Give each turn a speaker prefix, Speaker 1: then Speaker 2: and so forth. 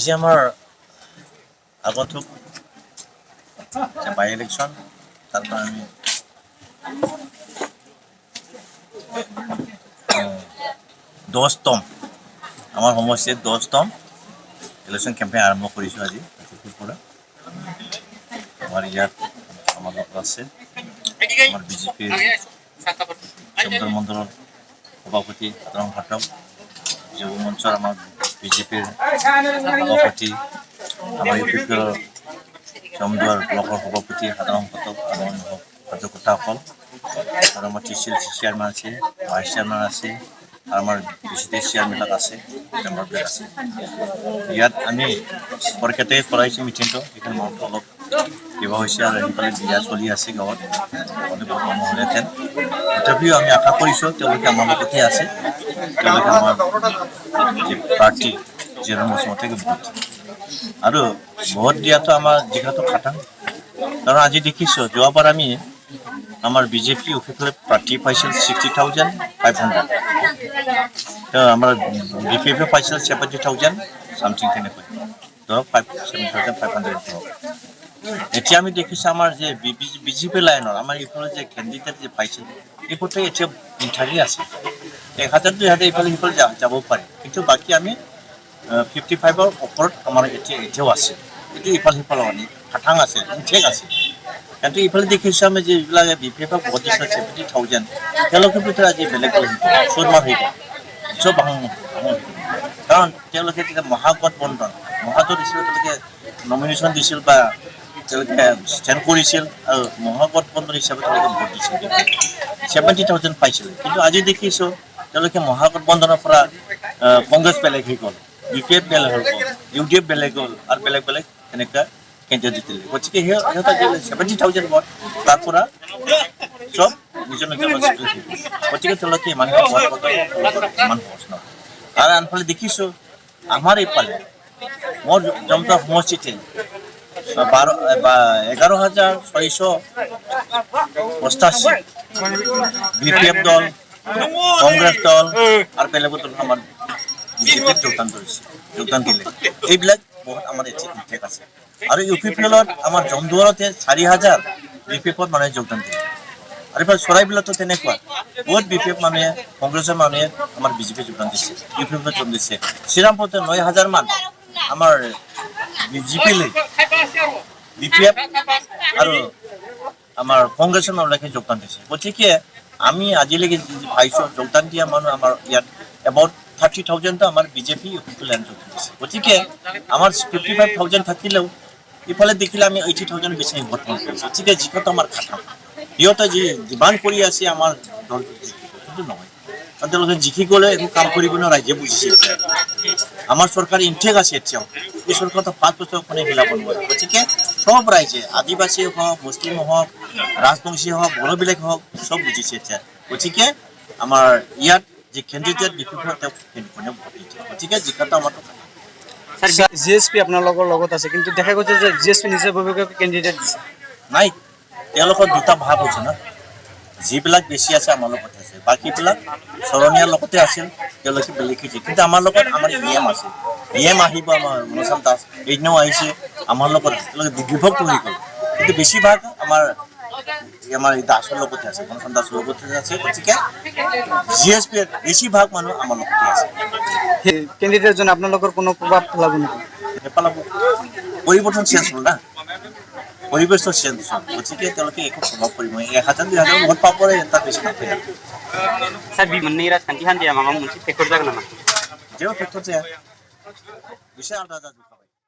Speaker 1: আজি আমাৰ আগন্তুক বাই ইলেকশ্যন তাৰ পৰা আমি 10তম আমাৰ সমষ্টিত 10তম ইলেকশ্যন কেম্পেইন আৰম্ভ কৰিছোঁ আজি পৰা আমাৰ ইয়াত আমাৰ লগত আছে আমাৰ বিজেপিৰ চমদৰ মণ্ডলৰ সভাপতি সাধাৰণ সম্পাদক যুৱ মঞ্চৰ আমাৰ বিজেপিৰ সভাপতি আমাৰ ইউপিপিএলৰ চমদুৱাৰ ব্লকৰ সভাপতি সাধাৰণ সম্পাদক কাৰ্যকৰ্তাসকল আৰু আমাৰ টিচিএল চেয়াৰমেন আছে ভাইচ চেয়াৰমেন আছে আৰু আমাৰ বিচিটি চেয়াৰমেনবিলাক আছে মেম্বাৰবিলাক আছে ইয়াত আমি বৰকেইটাই কৰাইছোঁ মিটিংটো সেইখন মনটো অলপ কিবা হৈছে আৰু সেইফালে বিয়া চলি আছে গাঁৱত বহুত মানুহ হ'লেহেঁতেন তথাপিও আমি আশা কৰিছোঁ তেওঁলোকে আমাৰ লগতে আছে তেওঁলোকে আমাৰ প্ৰাৰ্থী জিৰণ বসুমতাৰীক ভোট আৰু ভোট দিয়াটো আমাৰ যিহেতু খাটাং কাৰণ আজি দেখিছোঁ যোৱাবাৰ আমি আমাৰ বিজেপি অফিচিয়েল প্ৰাৰ্থী পাইছিল 60,500 আমাৰ বিপিএফে পাইছিল 70,000 সামথিং তেনেকৈ ধৰক 7,500 এতিয়া আমি দেখিছোঁ আমাৰ যে বিজেপি লাইনৰ আমাৰ এইফালে যে কেণ্ডিডেট যে পাইছিল এইবোৰতো এতিয়া ইণ্টাৰভিউ আছে 1,000 2,000 এইফালে সিফালে যাব পাৰে কিন্তু বাকী আমি 55ৰ ওপৰত আমাৰ এতিয়াও আছে এইটো ইফাল সিফাল মানে খাটাং আছে ঠিক আছে কিন্তু ইফালে দেখিছোঁ আমি যে এইবিলাক বিপিএফক ভোট দিছে 70,000 তেওঁলোকৰ ভিতৰত আজি বেলেগ চোৰমাৰ হৈ গ'ল চব কাৰণ তেওঁলোকে তেতিয়া মহাগঠবন্ধন হিচাপে তেওঁলোকে নমিনেশ্যন দিছিল বা তেওঁলোকে ষ্টেণ্ড কৰিছিল আৰু মহাগঠবন্ধন হিচাপে তেওঁলোকে ভোট দিছিল 70,000 পাইছিল কিন্তু আজি দেখিছোঁ তেওঁলোকে মহাগঠবন্ধনৰ পৰা কংগ্ৰেছ বেলেগ হৈ গ'ল বিপিএফ বেলেগ হৈ গ'ল ইউডিএফ বেলেগ হ'ল আৰু বেলেগ বেলেগ এনেকুৱা কেণ্ডিডেট দিলে গতিকে সিহঁতে 70,000 ভোট তাৰ পৰা চব নিজৰ নিজৰ গতিকে তেওঁলোকে ইমান সহজ নহয় আৰু আনফালে দেখিছোঁ আমাৰ এইফালে মোৰ জমতা সমষ্টিতে 11,688 বিপিএফ দল কংগ্ৰেছ দল আৰু বেলেগ দল আমাৰ বিজেপিত যোগদান দিলে এইবিলাক বহুত আমাৰ ঠিক আছে আৰু ইউপিপিএলত আমাৰ জমদুৱাৰতে 4,000 বিপিএফত মানুহে যোগদান দিলে আৰু এইফালে চৰাইবিলাকতো তেনেকুৱা বহুত বিপিএফ মানুহে কংগ্ৰেছৰ মানুহে আমাৰ বিজেপি যোগদান দিছে ইউপিপিএলত যোগদান দিছে শ্ৰীৰামপুৰতে 9,000 মান আমাৰ বিপিএফ আৰু আমাৰ কংগ্ৰেছৰ মানুহবিলাকে যোগদান দিছে গতিকে আমি আজিলৈকে পাইছোঁ যোগদান দিয়া মানুহ আমাৰ ইয়াত এবাউট 30,000টো আমাৰ বিজেপি ইউপিপিএল যোগদান দিছে গতিকে আমাৰ 55,000 থাকিলেও ইফালে দেখিলে আমি 80,000 বেছি ভোট কৰিছোঁ গতিকে যিটো আমাৰ খাটাং সিহঁতে যিমান কৰি আছে আমাৰ দলটো কিন্তু নহয় কাৰণ তেওঁলোকে জিকি গ'লে একো কাম কৰিব নোৱাৰে ৰাইজে বুজিছে আমাৰ চৰকাৰ ইনটেক আছে এতিয়াও এই চৰকাৰটো 5 বছৰ কোনে মিলাব নোৱাৰে গতিকে সব ৰাইজে আদিবাসী হওক মুছলিম হওক ৰাজবংশী হওক বড়োবিলাক হওক চব বুজিছে এতিয়া গতিকে আমাৰ ইয়াত যে কেণ্ডিডেট বিপক্ষে তেওঁ কোনে ভোট দিছে গতিকে জিকাটো আমাৰতো
Speaker 2: জিএছপি আপোনালোকৰ লগত আছে কিন্তু দেখা গৈছে যে জিএছপি নিজাববীয়াকৈ কেণ্ডিডেট দিছে
Speaker 1: নাই তেওঁলোকৰ দুটা ভাৱ হৈছে ন যিবিলাক বেছি আছে আমাৰ লগত আছে বাকীবিলাক চৰণীয়াৰ লগতে আছিল তেওঁলোকে বেলেগ হৈছে কিন্তু আমাৰ লগত আমাৰ ইএম আছে ইএম আহিব আমাৰ মনচাম দাস এইদিনাও আহিছে আমাৰ লগত তেওঁলোকে বিভক্ত হৈ গ'ল কিন্তু বেছিভাগ আমাৰ দাসৰ লগতে আছে মনচাম দাসৰ লগতে আছে গতিকে জিএছপিৰ বেছিভাগ মানুহ আমাৰ লগতে আছে
Speaker 2: কেণ্ডিডেটজন আপোনালোকৰ কোনো প্ৰভাৱ পেলাব নেকি
Speaker 1: নেপেলাব পৰিৱৰ্তন চেঞ্জ হ'ল না পৰিৱেশটো চেঞ্জ হ'ল গতিকে তেওঁলোকে একো প্ৰভাৱ পৰিব 1,000 2,000 ভোট পাব তাৰ বেছি নাপায়
Speaker 3: सार मोननै राजखान्थि हान्जाया माबा मोनसे फेक्टर जागोन नामा
Speaker 1: जेबो फेक्टर जाया एसे आलादा जाजोबखाबाय